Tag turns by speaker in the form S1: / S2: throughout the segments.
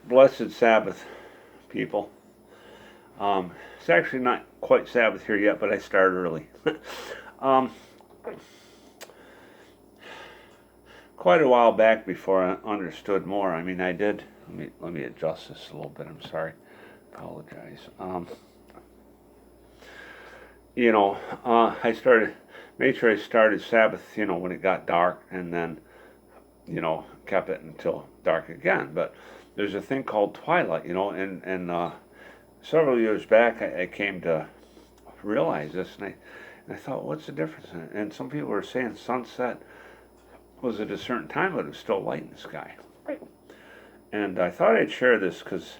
S1: Blessed Sabbath, people. It's actually not quite Sabbath here yet, but I started early. um, Quite a while back before I understood more. I mean, I did. Let me adjust this a little bit. I'm sorry. Apologize. You know, I started made sure I started Sabbath. When it got dark, and then kept it until dark again. But there's a thing called twilight. And several years back, I came to realize this, and I thought, what's the difference? And some people were saying sunset was at a certain time, but it was still light in the sky. And I thought I'd share this because,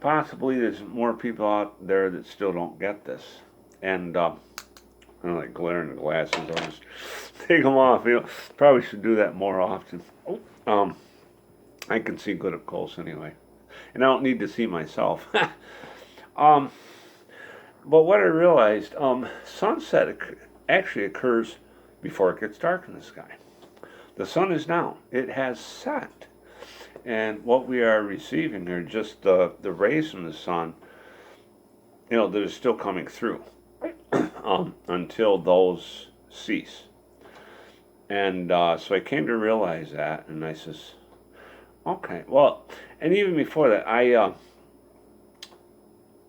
S1: possibly there's more people out there that still don't get this. And I don't like glaring the glasses. I'll just take them off. Probably should do that more often. Um, I can see good up close anyway, and I don't need to see myself. um, but what I realized, sunset actually occurs before it gets dark in the sky. The sun is down; it has set, and what we are receiving are just the rays from the sun, that are still coming through, until those cease. And so I came to realize that, and I says, okay, well, and even before that, I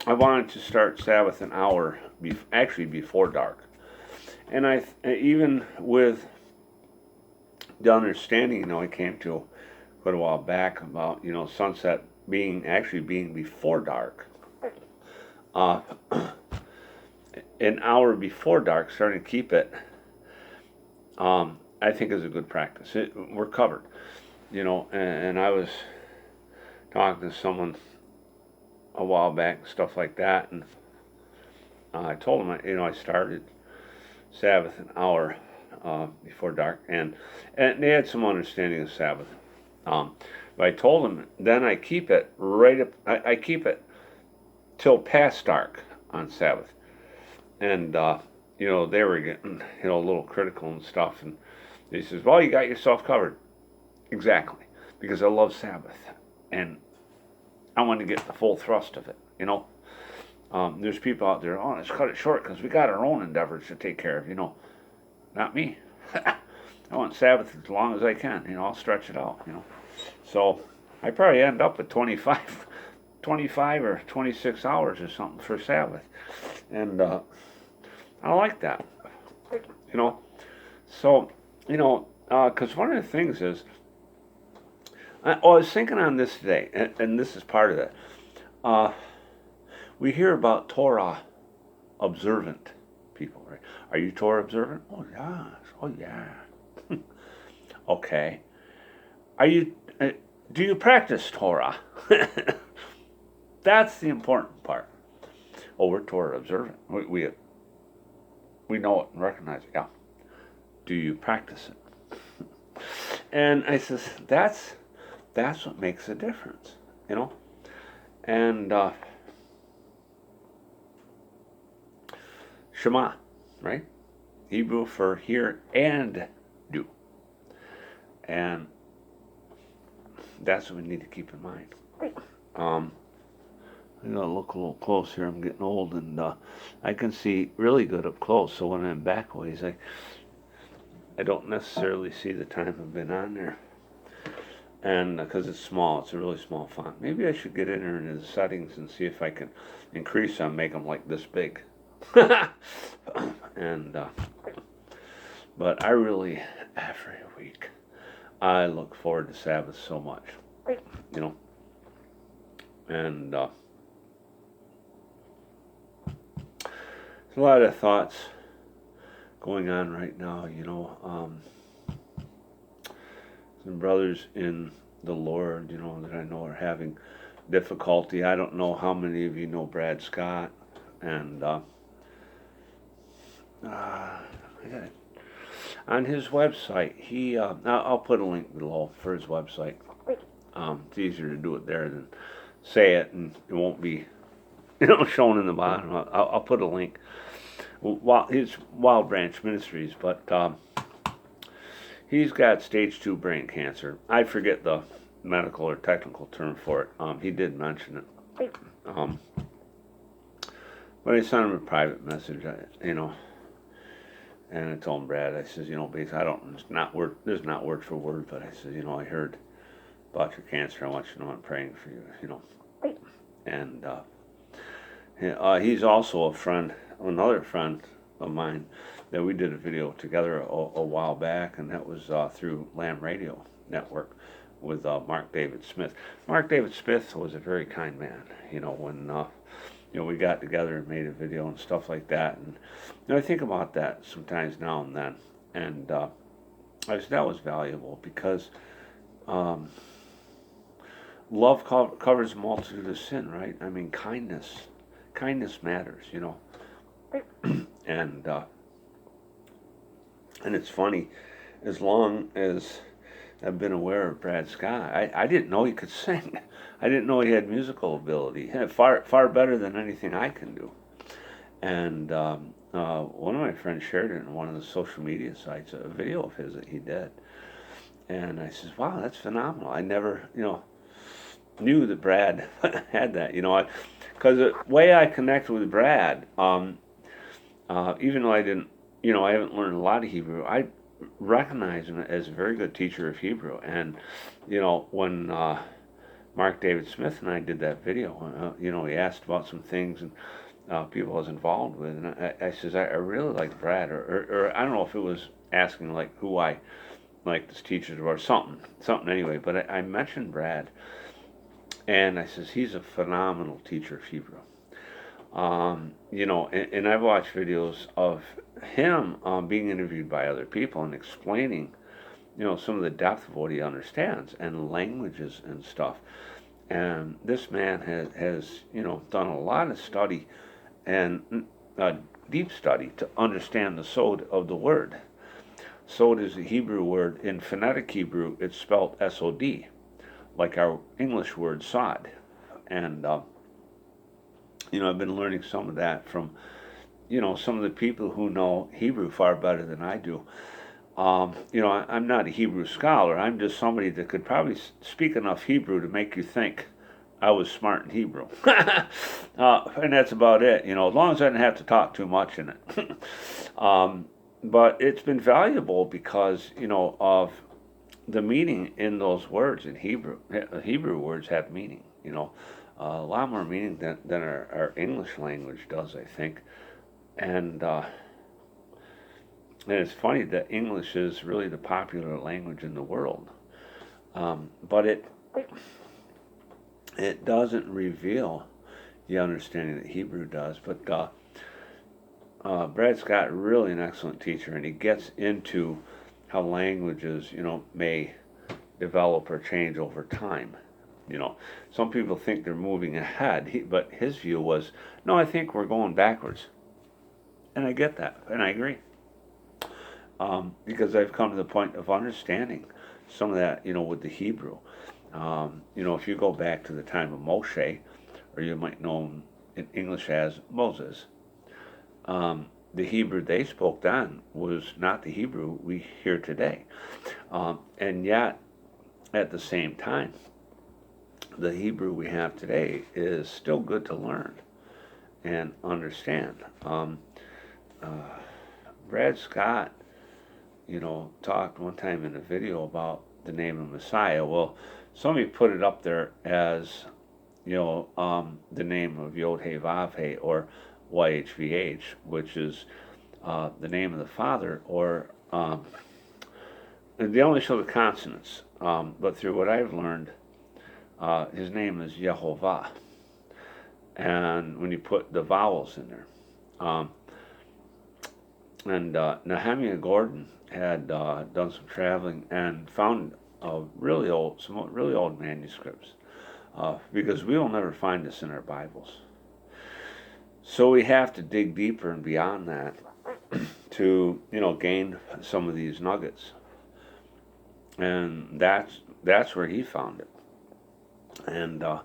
S1: wanted to start Sabbath an hour, actually before dark. And even with the understanding, I came to quite a while back about, sunset being before dark. Uh, an hour before dark, starting to keep it, I think is a good practice. We're covered, and I was talking to someone a while back, stuff like that, and I told them, I started Sabbath an hour before dark, and they had some understanding of Sabbath. But I told them, then I keep it right up. I keep it till past dark on Sabbath, and they were getting a little critical and stuff, and he says, "Well, you got yourself covered." Exactly, because I love Sabbath, and I want to get the full thrust of it. There's people out there, let's cut it short because we got our own endeavors to take care of. Not me. I want Sabbath as long as I can. I'll stretch it out. So I probably end up at 25 or 26 hours or something for Sabbath, and I like that. So because one of the things is, I was thinking on this today, and this is part of it. We hear about Torah observant people, right? Are you Torah observant? Oh yeah. Oh yeah. Okay. Are you? Do you practice Torah? That's the important part. Oh, we're Torah observant. We know it and recognize it. Yeah. Do you practice it? And I says that's what makes a difference, And Shema, right? Hebrew for hear and do. And that's what we need to keep in mind. I'm gonna look a little close here. I'm getting old, and I can see really good up close. So when I'm back ways, I don't necessarily see the time I've been on there. And because it's small, it's a really small font. Maybe I should get in there into the settings and see if I can increase them, make them like this big. And but I really, every week, I look forward to Sabbath so much, and there's a lot of thoughts going on right now. Some brothers in the Lord, that I know are having difficulty. I don't know how many of you know Brad Scott, and on his website, I'll put a link below for his website. It's easier to do it there than say it, and it won't be, shown in the bottom. I'll put a link. His Wild Branch Ministries, but he's got stage 2 brain cancer. I forget the medical or technical term for it. He did mention it. Um, but I sent him a private message, and I told him, Brad, I says, basically, there's not word for word, but I says, I heard about your cancer. I want you to know I'm praying for you, And he's also another friend of mine that we did a video together a while back, and that was through Lamb Radio Network with Mark David Smith. Mark David Smith was a very kind man, when we got together and made a video and stuff like that. And I think about that sometimes now and then. And that was valuable because love covers a multitude of sin, right? I mean, kindness matters, and it's funny, as long as I've been aware of Brad Scott, I didn't know he could sing. I didn't know he had musical ability, far better than anything I can do. And one of my friends shared it in one of the social media sites, a video of his that he did. And I says, wow, that's phenomenal. I never, knew that Brad had that, because the way I connected with Brad, even though I didn't, I haven't learned a lot of Hebrew, I recognize him as a very good teacher of Hebrew. And, when Mark David Smith and I did that video, he asked about some things and people I was involved with, and I says, I really like Brad, or I don't know if it was asking like who I liked as teachers or something anyway, but I mentioned Brad, and I says, he's a phenomenal teacher of Hebrew. And I've watched videos of him being interviewed by other people and explaining, some of the depth of what he understands and languages and stuff. And this man has done a lot of study and deep study to understand the sod of the word. Sod is a Hebrew word. In phonetic Hebrew, it's spelled S-O-D, like our English word sod. And I've been learning some of that from, some of the people who know Hebrew far better than I do. I'm not a Hebrew scholar. I'm just somebody that could probably speak enough Hebrew to make you think I was smart in Hebrew. And that's about it, as long as I didn't have to talk too much in it. But it's been valuable because, of the meaning in those words in Hebrew. Hebrew words have meaning, a lot more meaning than our English language does, I think. And it's funny that English is really the popular language in the world. But it doesn't reveal the understanding that Hebrew does. But Brad Scott, really an excellent teacher, and he gets into how languages, may develop or change over time. Some people think they're moving ahead, but his view was, no, I think we're going backwards. And I get that, and I agree. Because I've come to the point of understanding some of that, with the Hebrew. If you go back to the time of Moshe, or you might know him in English as Moses, the Hebrew they spoke then was not the Hebrew we hear today. And yet, at the same time, the Hebrew we have today is still good to learn and understand. Brad Scott, talked one time in a video about the name of Messiah. Well, somebody put it up there as, the name of Yod-Heh-Vav-Heh, or YHVH, which is the name of the Father, or they only show the consonants, but through what I've learned, his name is Yehovah, and when you put the vowels in there. And Nehemiah Gordon had done some traveling and found some really old manuscripts, because we will never find this in our Bibles. So we have to dig deeper and beyond that to, gain some of these nuggets. And that's where he found it. And I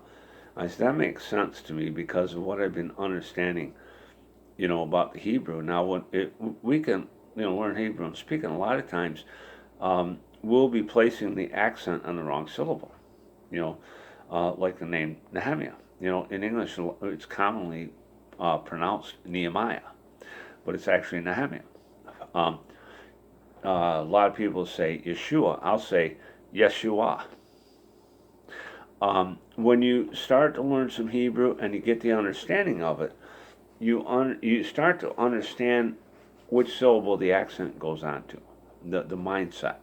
S1: said, that makes sense to me because of what I've been understanding, about the Hebrew. Now, when we can, learn Hebrew and speak, and a lot of times we'll be placing the accent on the wrong syllable. like the name Nehemiah. In English, it's commonly pronounced Nehemiah, but it's actually Nehemiah. Um, a lot of people say Yeshua. I'll say Yeshua. When you start to learn some Hebrew and you get the understanding of it, you start to understand which syllable the accent goes on to, the mindset.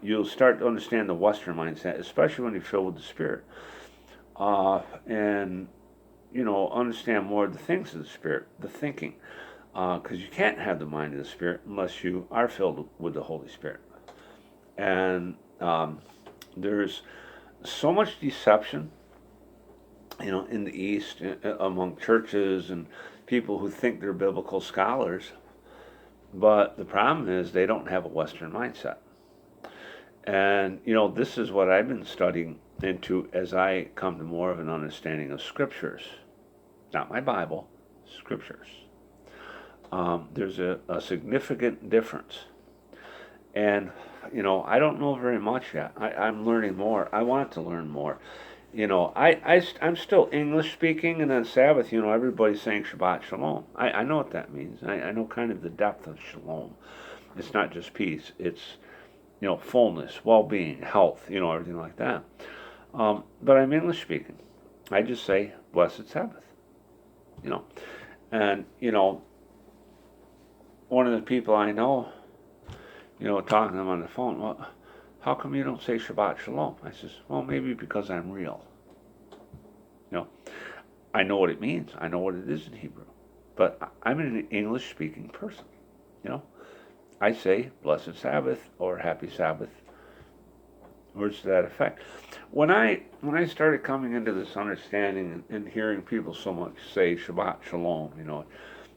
S1: You'll start to understand the Western mindset, especially when you're filled with the Spirit, and understand more of the things of the Spirit, the thinking, because you can't have the mind of the Spirit unless you are filled with the Holy Spirit. And there's so much deception, in the East among churches and people who think they're biblical scholars, but the problem is they don't have a Western mindset. And this is what I've been studying into as I come to more of an understanding of scriptures, not my Bible, scriptures. There's a significant difference. And, I don't know very much yet. I'm learning more. I want to learn more. I'm still English speaking, and on Sabbath, everybody's saying Shabbat Shalom. I know what that means. I know kind of the depth of Shalom. It's not just peace. It's, fullness, well-being, health, everything like that. But I'm English speaking. I just say, Blessed Sabbath. And, one of the people I know, talking to them on the phone, well, how come you don't say Shabbat Shalom? I says, well, maybe because I'm real. I know what it means. I know what it is in Hebrew. But I'm an English-speaking person. I say Blessed Sabbath or Happy Sabbath, words to that effect. When I started coming into this understanding and hearing people so much say Shabbat Shalom,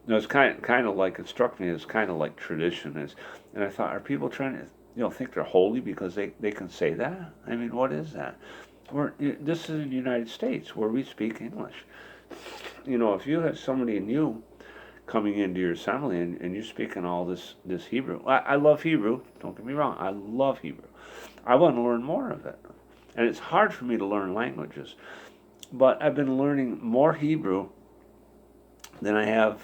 S1: it's kind of like, it struck me as kind of like tradition is, and I thought, are people trying to think they're holy because they can say that? I mean, what is that? This is in the United States where we speak English. If you have somebody new coming into your assembly and you're speaking all this Hebrew, I love Hebrew. Don't get me wrong, I love Hebrew. I want to learn more of it, and it's hard for me to learn languages, but I've been learning more Hebrew than I have,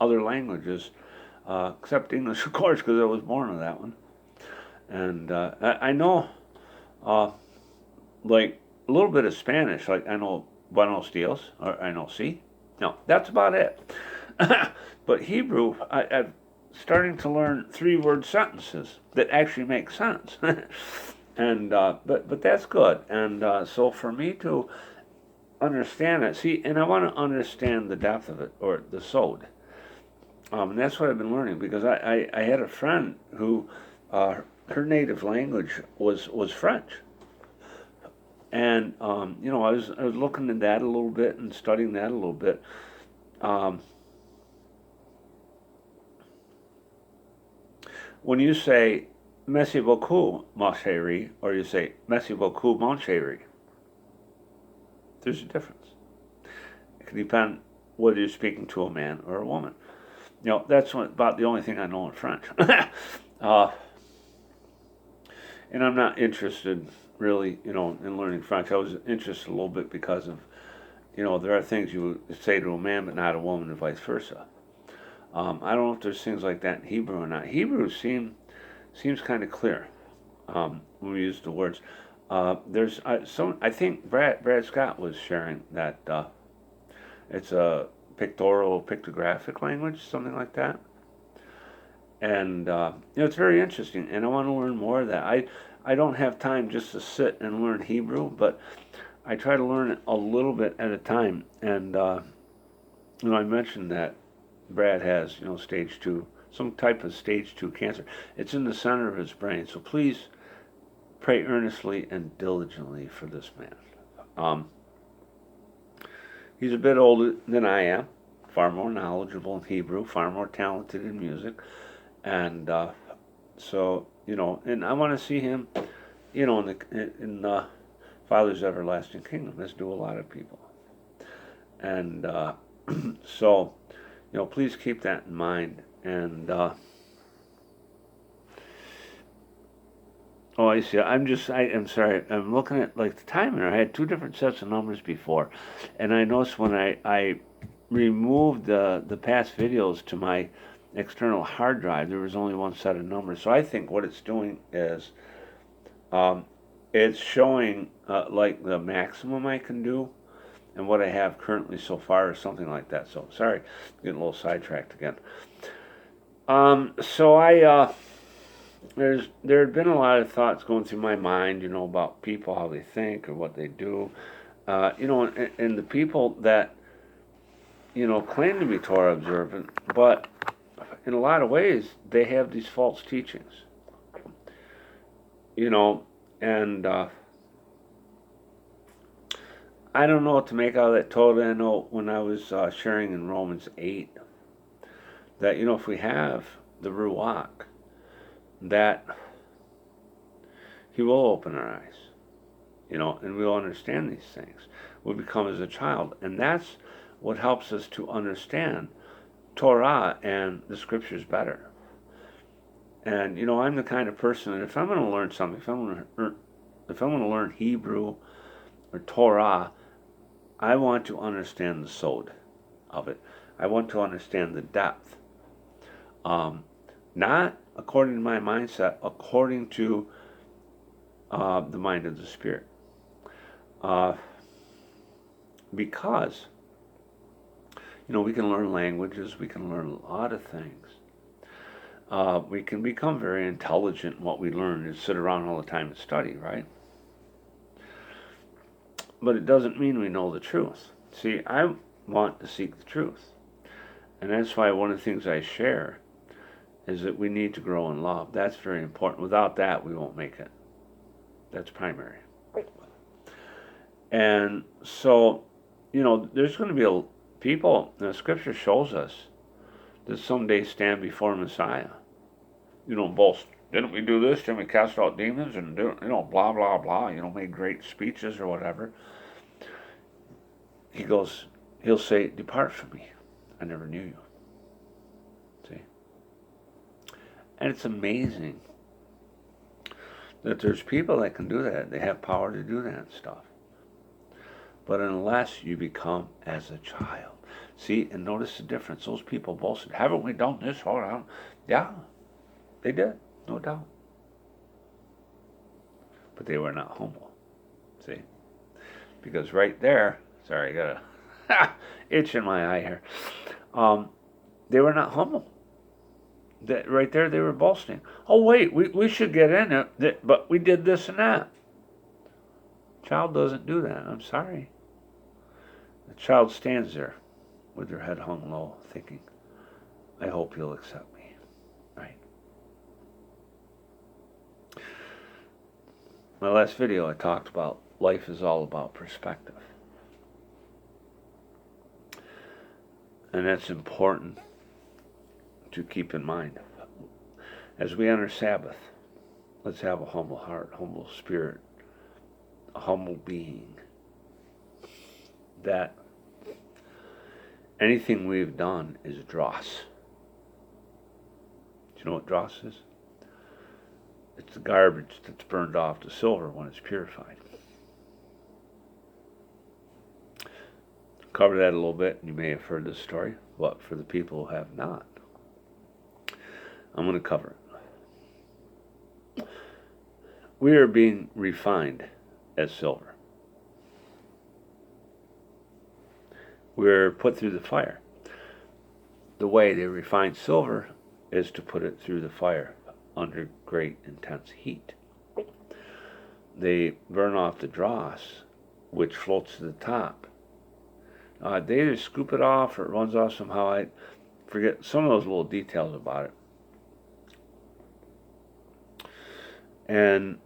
S1: other languages, except English, of course, because I was born with that one. And I know, like, a little bit of Spanish. Like, I know Buenos Dias, or I know Si. No, that's about it. But Hebrew, I'm starting to learn 3-word sentences that actually make sense. And but that's good. And so for me to understand it, and I want to understand the depth of it, or the sod. And that's what I've been learning, because I had a friend who, her native language was French. And, I was looking at that a little bit and studying that a little bit. When you say, Merci beaucoup, ma chérie, or you say, Merci beaucoup, mon chéri, there's a difference. It can depend whether you're speaking to a man or a woman. That's about the only thing I know in French. And I'm not interested, really, in learning French. I was interested a little bit because of, there are things you would say to a man but not a woman, and vice versa. I don't know if there's things like that in Hebrew or not. Hebrew seems kind of clear when we use the words. There's I think Brad Scott was sharing that it's a pictographic language, something like that. And it's very interesting, and I want to learn more of that. I don't have time just to sit and learn Hebrew, but I try to learn it a little bit at a time. And I mentioned that Brad has stage 2, some type of stage 2 cancer. It's in the center of his brain. So please pray earnestly and diligently for this man. He's a bit older than I am, far more knowledgeable in Hebrew, far more talented in music. And so, and I want to see him, in the Father's everlasting kingdom, as do a lot of people. And so, please keep that in mind. And Oh, I see. I'm sorry. I'm looking at like the timer. I had two different sets of numbers before, and I noticed when I removed the past videos to my external hard drive, there was only one set of numbers. So I think what it's doing is um, it's showing like the maximum I can do and what I have currently so far or something like that. So sorry, getting a little sidetracked again. So there had been a lot of thoughts going through my mind, about people, how they think or what they do, and the people that claim to be Torah observant, but in a lot of ways they have these false teachings, and I don't know what to make out of that totally. I know when I was sharing in Romans 8 that if we have the Ruach, that He will open our eyes, and we'll understand these things. We'll become as a child, and that's what helps us to understand Torah and the Scriptures better. And I'm the kind of person that if I'm going to learn something, if I'm going to learn Hebrew or Torah, I want to understand the sod of it. I want to understand the depth. Not according to my mindset, according to the mind of the Spirit. Because, we can learn languages, we can learn a lot of things. We can become very intelligent in what we learn and sit around all the time and study, right? But it doesn't mean we know the truth. See, I want to seek the truth. And that's why one of the things I share is that we need to grow in love. That's very important. Without that, we won't make it. That's primary. And so, there's going to be people, the Scripture shows us that someday stand before Messiah. Boast. Didn't we do this? Didn't we cast out demons and do, blah, blah, blah, made great speeches or whatever. He'll say, depart from me. I never knew you. See? And it's amazing that there's people that can do that. They have power to do that stuff. But unless you become as a child. See, and notice the difference. Those people boasted, haven't we done this? Hold on. Yeah, they did, no doubt. But they were not humble. See? Because right there, sorry, I got a itch in my eye here. They were not humble. Right there, they were boasting. Oh, wait, we should get in it, but we did this and that. Child doesn't do that. I'm sorry. The child stands there with their head hung low, thinking, I hope you'll accept me. Right? My last video, I talked about life is all about perspective. And that's important to keep in mind. As we enter Sabbath, let's have a humble heart, humble spirit, a humble being. That anything we've done is dross. Do you know what dross is? It's the garbage that's burned off the silver when it's purified. Cover that a little bit. You may have heard this story, but for the people who have not, I'm going to cover it. We are being refined as silver. We're put through the fire. The way they refine silver is to put it through the fire under great intense heat. They burn off the dross, which floats to the top. They either scoop it off or it runs off somehow. I forget some of those little details about it. And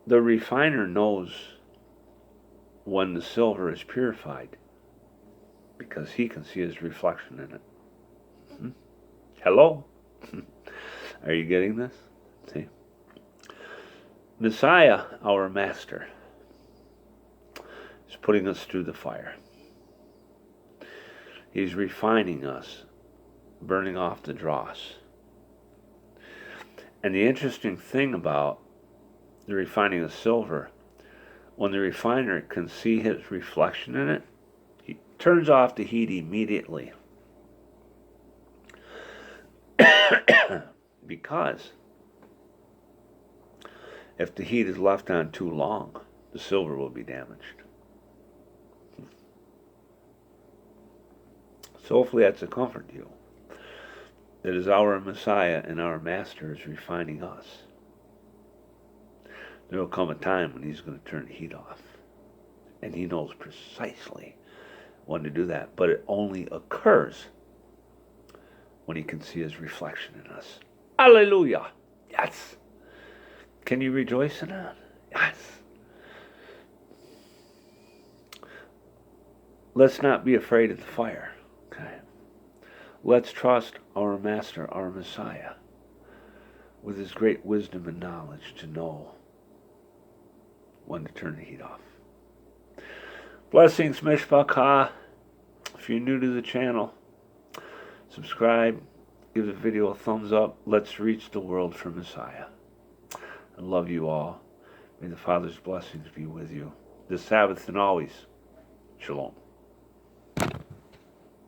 S1: the refiner knows when the silver is purified because he can see his reflection in it. Hello? Are you getting this? See? Messiah, our master, is putting us through the fire. He's refining us, burning off the dross. And the interesting thing about the refining of silver, when the refiner can see his reflection in it, he turns off the heat immediately. Because if the heat is left on too long, the silver will be damaged. So hopefully that's a comfort to you. That is our Messiah and our Master is refining us. There will come a time when he's going to turn the heat off. And he knows precisely when to do that. But it only occurs when he can see his reflection in us. Hallelujah! Yes! Can you rejoice in that? Yes! Let's not be afraid of the fire. Okay? Let's trust our Master, our Messiah, with his great wisdom and knowledge to know when to turn the heat off. Blessings, Mishpachah. If you're new to the channel, subscribe, give the video a thumbs up. Let's reach the world for Messiah. I love you all. May the Father's blessings be with you this Sabbath and always. Shalom.